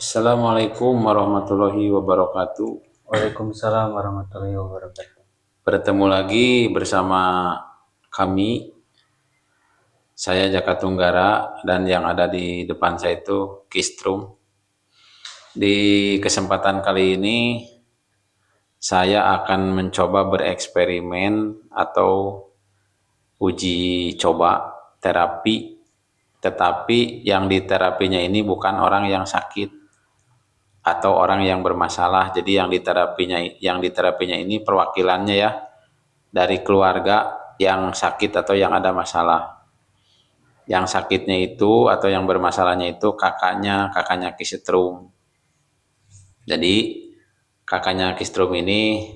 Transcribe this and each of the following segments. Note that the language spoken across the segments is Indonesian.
Assalamualaikum warahmatullahi wabarakatuh. Waalaikumsalam warahmatullahi wabarakatuh. Bertemu lagi bersama kami, saya Jaka Tunggara dan yang ada di depan saya itu Kistrum. Di kesempatan kali ini saya akan mencoba bereksperimen atau uji coba terapi, tetapi yang diterapinya ini bukan orang yang sakit atau orang yang bermasalah. Jadi yang diterapinya ini perwakilannya ya dari keluarga yang sakit atau yang ada masalah. Yang sakitnya itu atau yang bermasalahnya itu kakaknya Kistrum. Jadi kakaknya Kistrum ini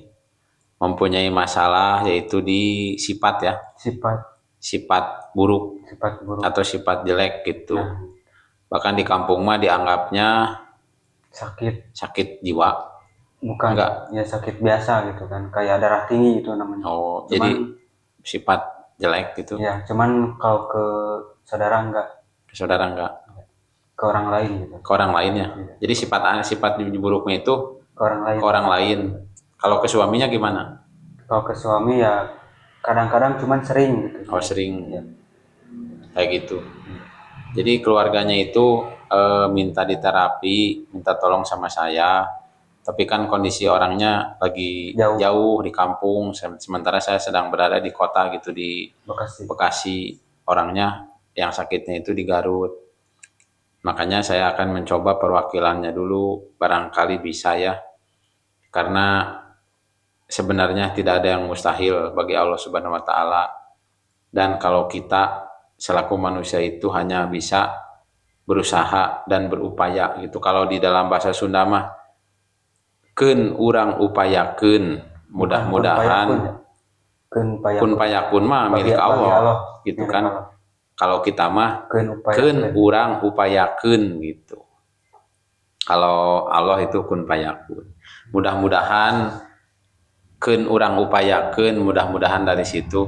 mempunyai masalah yaitu di sifat ya, Sifat sifat buruk sifat buruk. atau sifat jelek gitu. Nah, Bahkan di kampung mah dianggapnya sakit sakit jiwa. bukan Enggak. ya sakit biasa gitu kan, kayak darah tinggi gitu namanya. Oh, Cuman jadi sifat jelek gitu. ya cuman kalau ke saudara enggak, Saudara enggak ke orang lain gitu. ke orang lainnya. Iya. Jadi sifat buruknya itu Ke orang lain. ke orang lain. Kalau ke suaminya gimana? Kalau ke suami ya kadang-kadang cuman sering gitu. Oh, sering Ya. kayak gitu. Jadi keluarganya itu minta diterapi, minta tolong sama saya. Tapi kan kondisi orangnya lagi jauh di kampung, sementara saya sedang berada di kota gitu di Bekasi. Bekasi. Orangnya yang sakitnya itu di Garut. Makanya saya akan mencoba perwakilannya dulu, barangkali bisa ya. Karena sebenarnya tidak ada yang mustahil bagi Allah Subhanahu wa taala. Dan kalau kita selaku manusia itu hanya bisa berusaha dan berupaya gitu. Kalau di dalam bahasa Sunda mah keun urang upayakeun, mudah-mudahan kun payakun mah milik Allah gitu kan. Kalau kita mah keun urang upayakeun gitu. Kalau Allah itu kun payakun. Mudah-mudahan keun urang upayakeun, mudah-mudahan dari situ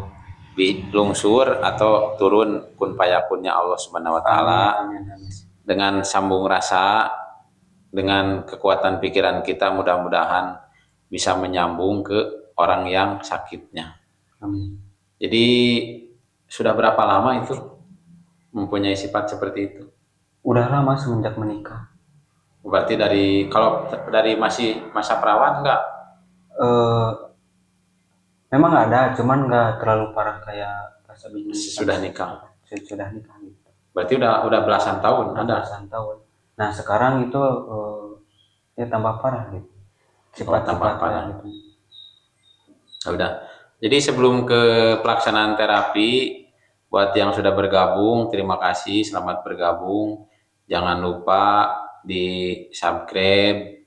lungsur atau turun kun payakunnya Allah Subhanahu wa taala dengan sambung rasa, dengan kekuatan pikiran kita, mudah-mudahan bisa menyambung ke orang yang sakitnya. Amin. Jadi sudah berapa lama itu mempunyai sifat seperti itu? Udah lama semenjak menikah. Berarti kalau dari masih masa perawan enggak? Memang ada, cuman nggak terlalu parah kayak pas habis Sudah nikah. Sudah nikah gitu. Berarti udah belasan tahun ada. Belasan tahun. Nah sekarang itu ya tambah parah gitu. Tambah parah. Gitu. Udah. Jadi sebelum ke pelaksanaan terapi, buat yang sudah bergabung, terima kasih, selamat bergabung. Jangan lupa di subscribe,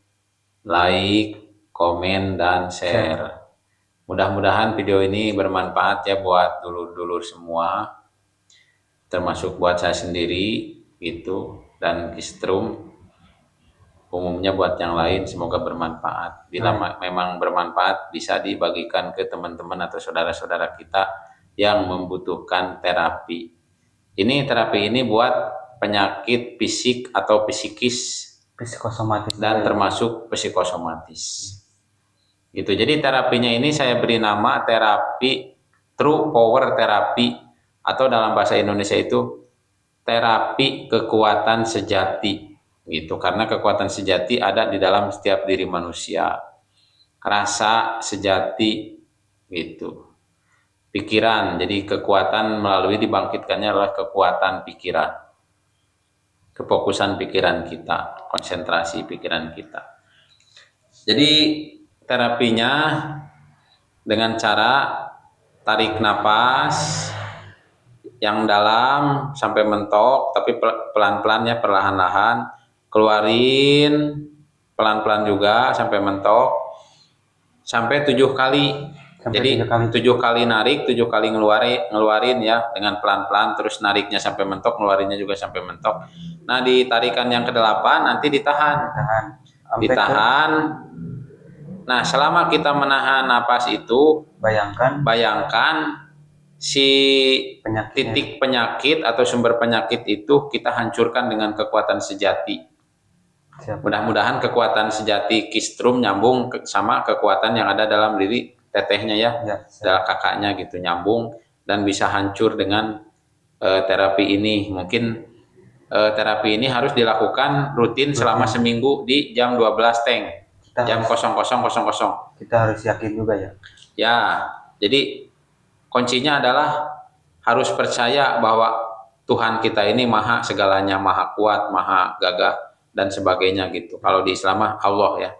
like, komen, dan share. Mudah-mudahan video ini bermanfaat ya buat dulur-dulur semua, termasuk buat saya sendiri gitu, dan Kistrum. Umumnya buat yang lain semoga bermanfaat. Bila memang bermanfaat bisa dibagikan ke teman-teman atau saudara-saudara kita yang membutuhkan terapi. Terapi ini buat penyakit fisik atau psikis, psikosomatis dan termasuk psikosomatis. Gitu. Jadi terapinya ini saya beri nama terapi True Power Therapy, atau dalam bahasa Indonesia itu terapi kekuatan sejati. Gitu, karena kekuatan sejati ada di dalam setiap diri manusia. Rasa sejati gitu. Pikiran, jadi kekuatan melalui dibangkitkannya adalah kekuatan pikiran. Kefokusan pikiran kita, konsentrasi pikiran kita. Jadi terapinya dengan cara tarik napas yang dalam sampai mentok, tapi pelan-pelannya perlahan-lahan, keluarin pelan-pelan juga sampai mentok, sampai 7 kali. Jadi 7 kali narik, 7 kali ngeluarin ya dengan pelan-pelan, terus nariknya sampai mentok, ngeluarinnya juga sampai mentok. Nah di tarikan yang ke-8 nanti ditahan. Nah selama kita menahan napas itu, bayangkan si titik penyakit atau sumber penyakit itu kita hancurkan dengan kekuatan sejati. Siap. Mudah-mudahan kekuatan sejati Kistrum nyambung sama kekuatan yang ada dalam diri tetehnya ya, Ya, dalam siap. kakaknya gitu, nyambung dan bisa hancur dengan terapi ini. Mungkin terapi ini harus dilakukan rutin selama Rutin. seminggu di jam 12 teng, Kita jam harus 00.00. kita harus yakin juga ya. Ya, jadi kuncinya adalah harus percaya bahwa Tuhan kita ini maha segalanya, maha kuat, maha gagah dan sebagainya gitu. Kalau di Islam mah Allah ya.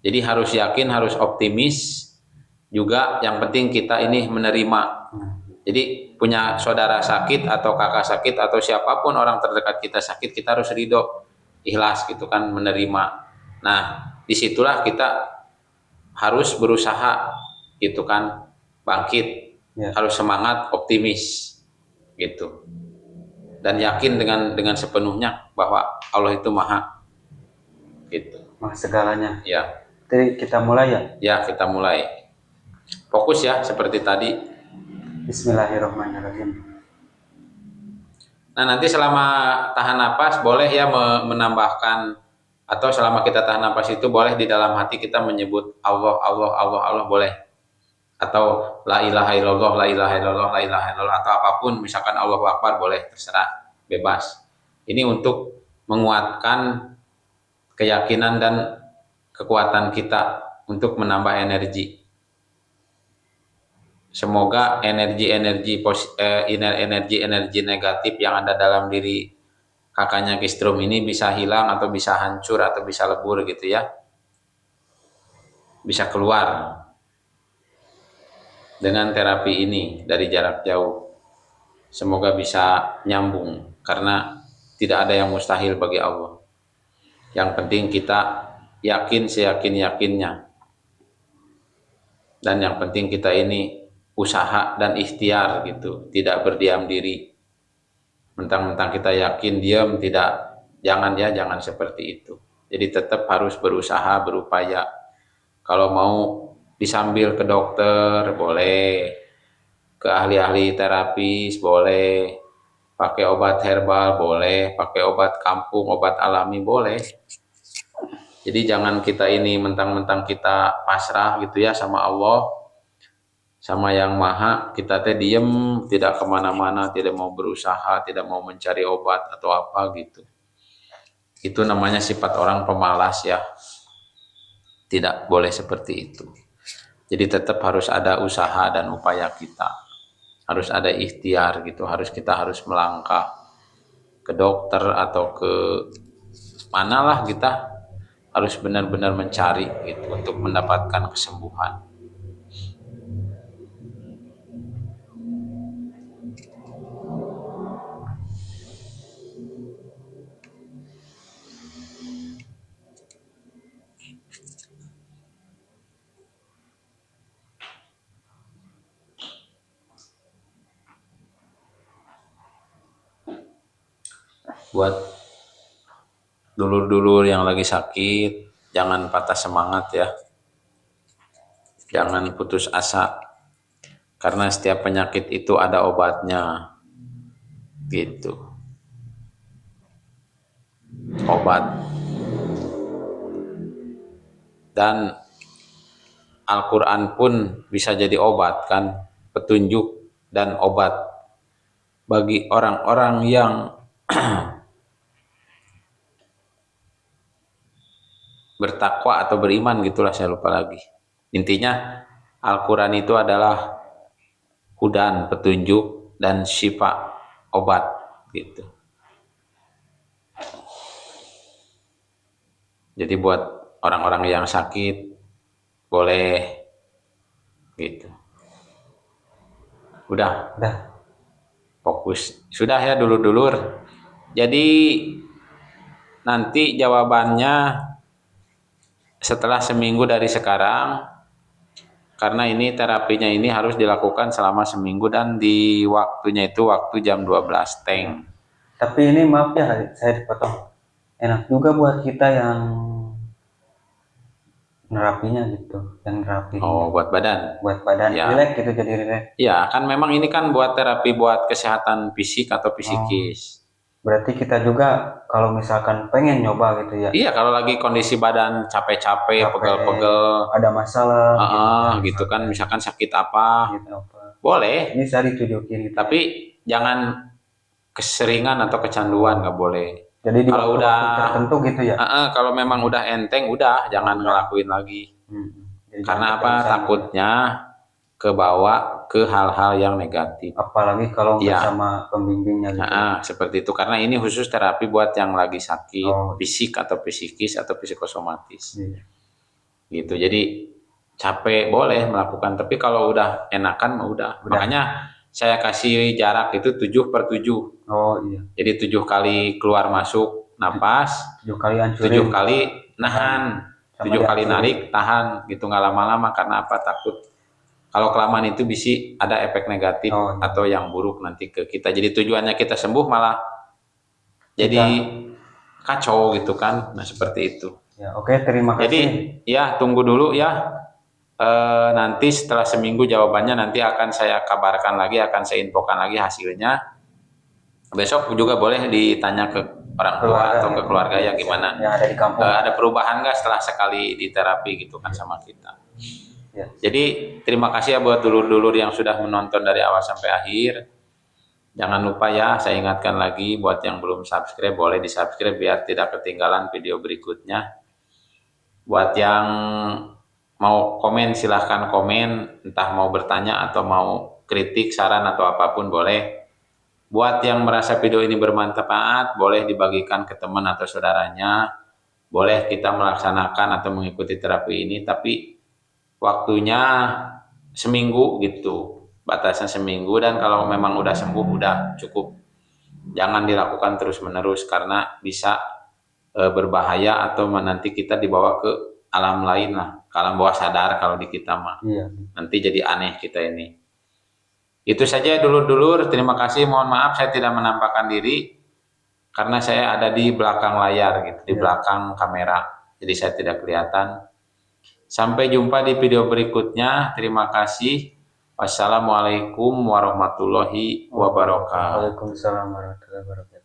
Jadi harus yakin, harus optimis juga. Yang penting kita ini menerima. Jadi punya saudara sakit atau kakak sakit atau siapapun orang terdekat kita sakit, kita harus ridho, ikhlas gitu kan, menerima. Nah, disitulah kita harus berusaha gitu kan, bangkit, Ya. harus semangat, optimis gitu, dan yakin dengan sepenuhnya bahwa Allah itu maha gitu. Maha segalanya. Ya, Jadi kita mulai ya. ya kita mulai fokus ya seperti tadi. Bismillahirrahmanirrahim. Nah, nanti selama tahan napas boleh ya menambahkan, atau selama kita tahan napas itu boleh di dalam hati kita menyebut Allah, Allah, Allah, Allah, boleh. Atau la ilaha illallah, la ilaha illallah, la ilaha illallah, atau apapun, misalkan Allahu Akbar, boleh, terserah, bebas. Ini untuk menguatkan keyakinan dan kekuatan kita untuk menambah energi. Semoga energi negatif yang ada dalam diri kakaknya Kistrum ini bisa hilang atau bisa hancur atau bisa lebur gitu ya. Bisa keluar dengan terapi ini dari jarak jauh. Semoga bisa nyambung karena tidak ada yang mustahil bagi Allah. Yang penting kita yakin seyakin-yakinnya. Dan yang penting kita ini usaha dan ikhtiar gitu, tidak berdiam diri. Mentang-mentang kita yakin diam, tidak, jangan ya, jangan seperti itu. Jadi tetap harus berusaha, berupaya. Kalau mau disambil ke dokter boleh, ke ahli-ahli terapis boleh, pakai obat herbal boleh, pakai obat kampung, obat alami boleh. Jadi jangan kita ini mentang-mentang kita pasrah gitu ya sama Allah, sama yang maha, kita teh diem, tidak kemana-mana, tidak mau berusaha, tidak mau mencari obat atau apa gitu. Itu namanya sifat orang pemalas ya. Tidak boleh seperti itu. Jadi tetap harus ada usaha dan upaya kita. Harus ada ikhtiar gitu, kita harus melangkah ke dokter atau ke manalah, kita harus benar-benar mencari gitu untuk mendapatkan kesembuhan. Buat dulur-dulur yang lagi sakit, jangan patah semangat ya. Jangan putus asa. Karena setiap penyakit itu ada obatnya. Gitu. Obat. Dan Al-Quran pun bisa jadi obat kan. Petunjuk dan obat bagi orang-orang yang bertakwa atau beriman gitulah, saya lupa lagi. Intinya Al-Quran itu adalah hudan, petunjuk, dan syifa, obat gitu. Jadi buat orang-orang yang sakit boleh gitu. Udah fokus. Sudah ya dulur-dulur. Jadi nanti jawabannya setelah seminggu dari sekarang, karena ini terapinya ini harus dilakukan selama seminggu dan di waktunya itu waktu jam 12 teng. Tapi ini maaf ya, saya dipotong. Enak juga buat kita yang nerapinya gitu, yang nerapin. Oh, buat badan. Buat badan Ya. rileks gitu, jadi rileks. Ya, kan memang ini kan buat terapi buat kesehatan fisik atau psikis. Berarti kita juga kalau misalkan pengen nyoba gitu ya, Iya, kalau lagi kondisi badan capek-capek, capek, pegel-pegel, ada masalah gitu kan, gitu kan, misalkan sakit apa, gitu apa, boleh, bisa ditunjukin gitu ya. tapi jangan keseringan atau kecanduan, nggak boleh. Jadi di Kalau udah, waktu-waktu tertentu gitu ya. kalau memang udah enteng, udah Oh, jangan udah. ngelakuin lagi. Jadi jangan Karena apa? keterusan gitu ya. Takutnya kebawa ke hal-hal yang negatif. Apalagi kalau nggak Iya, sama pembimbingnya gitu ya. seperti itu. Karena ini khusus terapi buat yang lagi sakit, Oh, fisik atau psikis atau psikosomatis. iya. Gitu. Jadi capek boleh melakukan, tapi kalau udah enakan mah udah. Udah. Makanya saya kasih jarak itu 7/7. Oh iya. Jadi 7 kali keluar masuk napas, 7 kali hancurin. 7 kali nahan, Sama 7 kali dihancurin. narik, tahan, gitu nggak lama-lama. Karena apa? Takut kalau kelamaan itu bisa ada efek negatif Oh, iya. atau yang buruk nanti ke kita. Jadi tujuannya kita sembuh malah jadi kacau gitu kan. Nah seperti itu. Ya, oke, terima Jadi kasih. ya tunggu dulu ya. Nanti setelah seminggu jawabannya nanti akan saya kabarkan lagi, akan saya infokan lagi hasilnya. Besok juga boleh ditanya ke orang tua Keluarga atau ke gitu. keluarga ya gimana. Yang ada di kampung. Ada perubahan nggak setelah sekali di terapi gitu kan sama kita. Ya. Jadi terima kasih ya buat dulur-dulur yang sudah menonton dari awal sampai akhir. Jangan lupa ya, saya ingatkan lagi buat yang belum subscribe, boleh di subscribe biar tidak ketinggalan video berikutnya. Buat yang mau komen silahkan komen, entah mau bertanya atau mau kritik, saran atau apapun boleh. Buat yang merasa video ini bermanfaat, boleh dibagikan ke teman atau saudaranya. Boleh kita melaksanakan atau mengikuti terapi ini, tapi waktunya seminggu gitu. Batasnya seminggu, dan kalau memang udah sembuh udah cukup. Jangan dilakukan terus-menerus karena bisa berbahaya atau nanti kita dibawa ke alam lain lah, ke alam bawah sadar kalau di kita mah. Iya. Nanti jadi aneh kita ini. Itu saja dulur-dulur, terima kasih. Mohon maaf saya tidak menampakkan diri karena saya ada di belakang layar gitu, di Iya. belakang kamera. Jadi saya tidak kelihatan. Sampai jumpa di video berikutnya. Terima kasih. Wassalamualaikum warahmatullahi wabarakatuh. Waalaikumsalam warahmatullahi wabarakatuh.